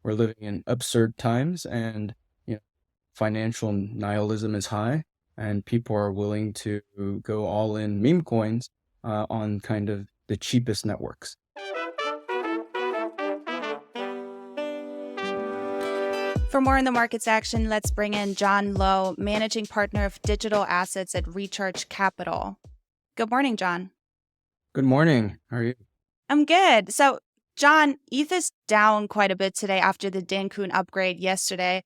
we're living in absurd times, and financial nihilism is high, and people are willing to go all in meme coins on kind of the cheapest networks. For more on the market's action, let's bring in John Lowe, managing partner of digital assets at Recharge Capital. Good morning, John. Good morning. How are you? I'm good. So, John, ETH is down quite a bit today after the Dankun upgrade yesterday.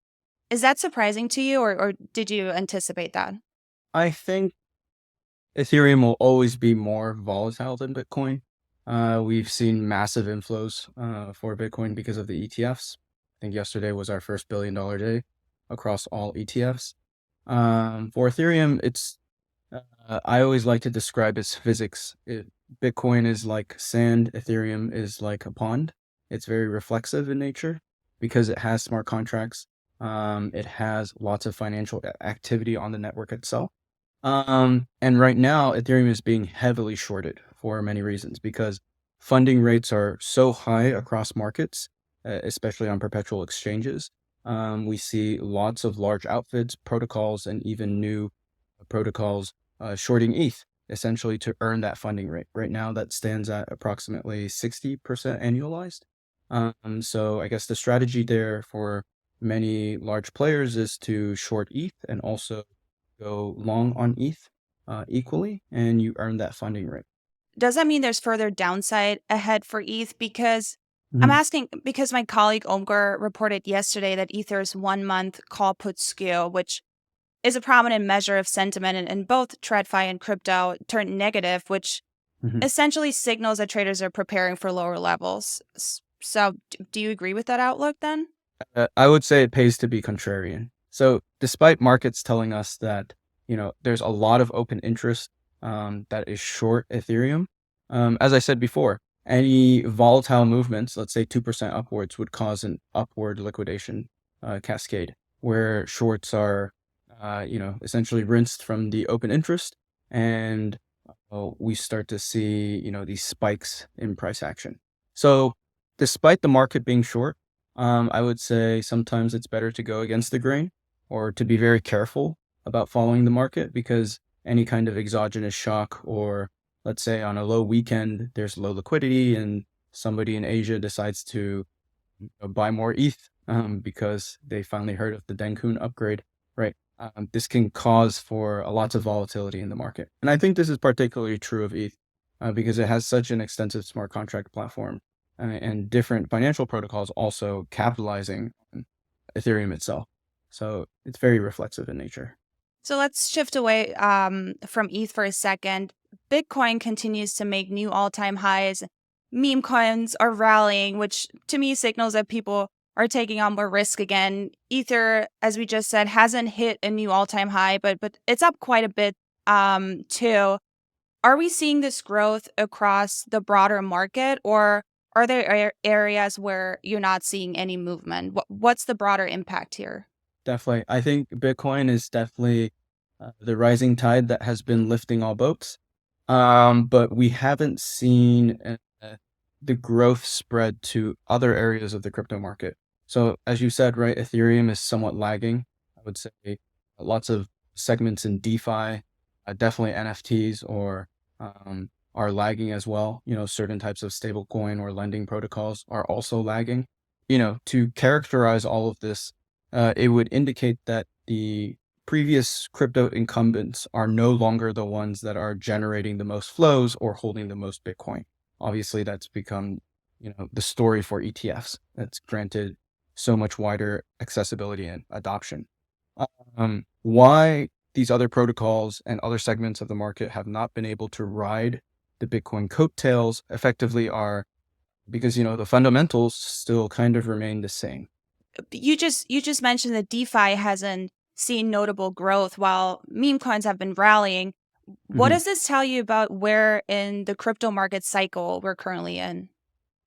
Is that surprising to you, or did you anticipate that? I think Ethereum will always be more volatile than Bitcoin. We've seen massive inflows for Bitcoin because of the ETFs. I think yesterday was our first $1 billion day across all ETFs. For Ethereum, I always like to describe as physics. Bitcoin is like sand, Ethereum is like a pond. It's very reflexive in nature because it has smart contracts. It has lots of financial activity on the network itself. And right now, Ethereum is being heavily shorted for many reasons because funding rates are so high across markets, especially on perpetual exchanges. We see lots of large outfits, protocols, and even new protocols shorting ETH, essentially to earn that funding rate. Right now, that stands at approximately 60% annualized. So I guess the strategy there for many large players is to short ETH and also go long on ETH equally, and you earn that funding rate. Does that mean there's further downside ahead for ETH? Because I'm Mhm. asking because my colleague Omgar reported yesterday that Ether's 1 month call put skew, which is a prominent measure of sentiment in both TradFi and crypto, turned negative, which Mhm. essentially signals that traders are preparing for lower levels. So, do you agree with that outlook then? I would say it pays to be contrarian. So despite markets telling us that, there's a lot of open interest that is short Ethereum, as I said before, any volatile movements, let's say 2% upwards, would cause an upward liquidation cascade where shorts are, essentially rinsed from the open interest, and we start to see, these spikes in price action. So despite the market being short, I would say sometimes it's better to go against the grain or to be very careful about following the market because any kind of exogenous shock, or let's say on a low weekend, there's low liquidity and somebody in Asia decides to buy more ETH because they finally heard of the Denkun upgrade, right? This can cause for a lots of volatility in the market. And I think this is particularly true of ETH because it has such an extensive smart contract platform and different financial protocols also capitalizing on Ethereum itself. So it's very reflexive in nature. So let's shift away from ETH for a second. Bitcoin continues to make new all-time highs. Meme coins are rallying, which to me signals that people are taking on more risk again. Ether, as we just said, hasn't hit a new all-time high, but it's up quite a bit too. Are we seeing this growth across the broader market, or are there areas where you're not seeing any movement? What's the broader impact here? Definitely. I think Bitcoin is definitely the rising tide that has been lifting all boats. But we haven't seen the growth spread to other areas of the crypto market. So as you said, right, Ethereum is somewhat lagging. I would say lots of segments in DeFi, definitely NFTs or are lagging as well. Certain types of stablecoin or lending protocols are also lagging. To characterize all of this, it would indicate that the previous crypto incumbents are no longer the ones that are generating the most flows or holding the most Bitcoin. Obviously, that's become, the story for ETFs. That's granted so much wider accessibility and adoption. Why these other protocols and other segments of the market have not been able to ride the Bitcoin coattails effectively are because, the fundamentals still kind of remain the same. You just mentioned that DeFi hasn't seen notable growth while meme coins have been rallying. What Mhm. does this tell you about where in the crypto market cycle we're currently in?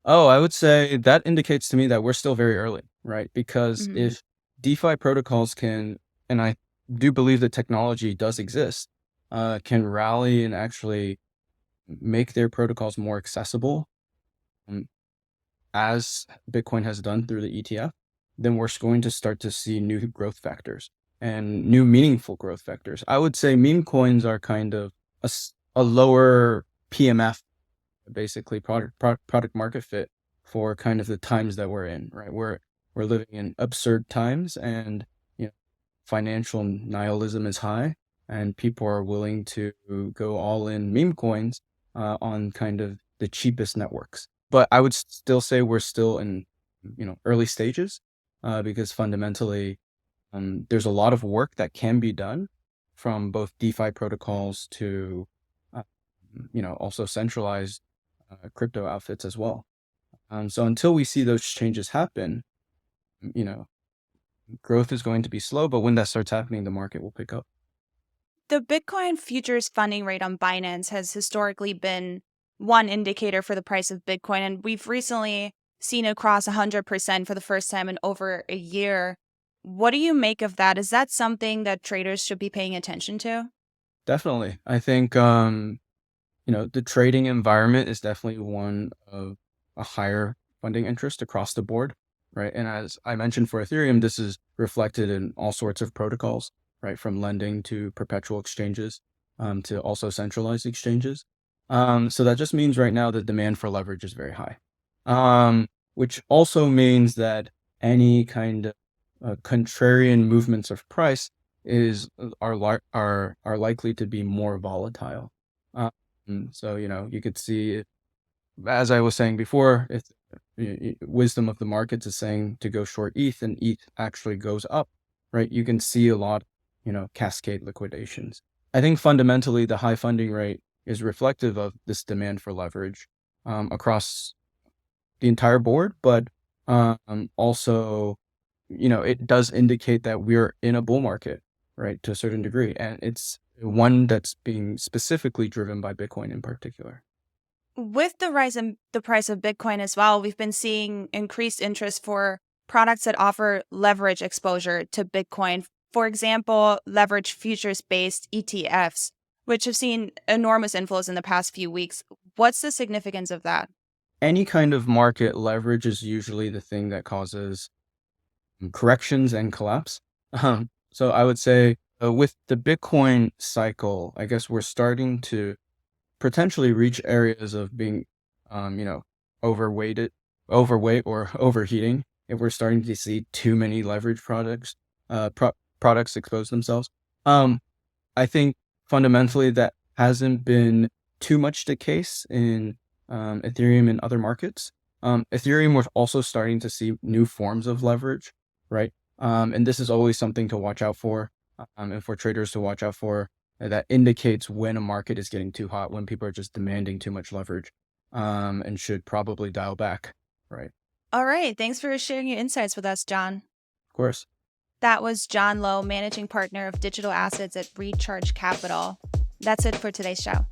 Oh, I would say that indicates to me that we're still very early, right? Because Mhm. if DeFi protocols can, and I do believe the technology does exist, can rally and actually make their protocols more accessible, um, as Bitcoin has done through the ETF, then we're going to start to see new growth factors and new meaningful growth factors. I would say meme coins are kind of a lower PMF, basically product market fit for kind of the times that we're in, right? We're living in absurd times, and financial nihilism is high, and people are willing to go all in meme coins on kind of the cheapest networks. But I would still say we're still in early stages because fundamentally there's a lot of work that can be done from both DeFi protocols to uh, also centralized crypto outfits as well. So until we see those changes happen, growth is going to be slow, but when that starts happening, the market will pick up. The Bitcoin futures funding rate on Binance has historically been one indicator for the price of Bitcoin, and we've recently seen it cross 100% for the first time in over a year. What do you make of that? Is that something that traders should be paying attention to? Definitely. I think, the trading environment is definitely one of a higher funding interest across the board, right? And as I mentioned for Ethereum, this is reflected in all sorts of protocols, right? From lending to perpetual exchanges, to also centralized exchanges. So that just means right now the demand for leverage is very high, which also means that any kind of contrarian movements of price are likely to be more volatile. So you could see, as I was saying before, if wisdom of the markets is saying to go short ETH and ETH actually goes up, right? You can see a lot, cascade liquidations. I think fundamentally the high funding rate is reflective of this demand for leverage across the entire board, but also, it does indicate that we're in a bull market, right, to a certain degree, and it's one that's being specifically driven by Bitcoin in particular. With the rise in the price of Bitcoin as well, we've been seeing increased interest for products that offer leverage exposure to Bitcoin. For example, leverage futures based ETFs, which have seen enormous inflows in the past few weeks. What's the significance of that? Any kind of market leverage is usually the thing that causes corrections and collapse. So I would say with the Bitcoin cycle, I guess we're starting to potentially reach areas of being, overweighted, overweight or overheating. If we're starting to see too many leverage products expose themselves, I think fundamentally that hasn't been too much the case in Ethereum and other markets. Ethereum, we're also starting to see new forms of leverage, right? And this is always something to watch out for, and for traders to watch out for. That indicates when a market is getting too hot, when people are just demanding too much leverage, and should probably dial back, right? All right. Thanks for sharing your insights with us, John. Of course. That was John Lowe, managing partner of digital assets at Recharge Capital. That's it for today's show.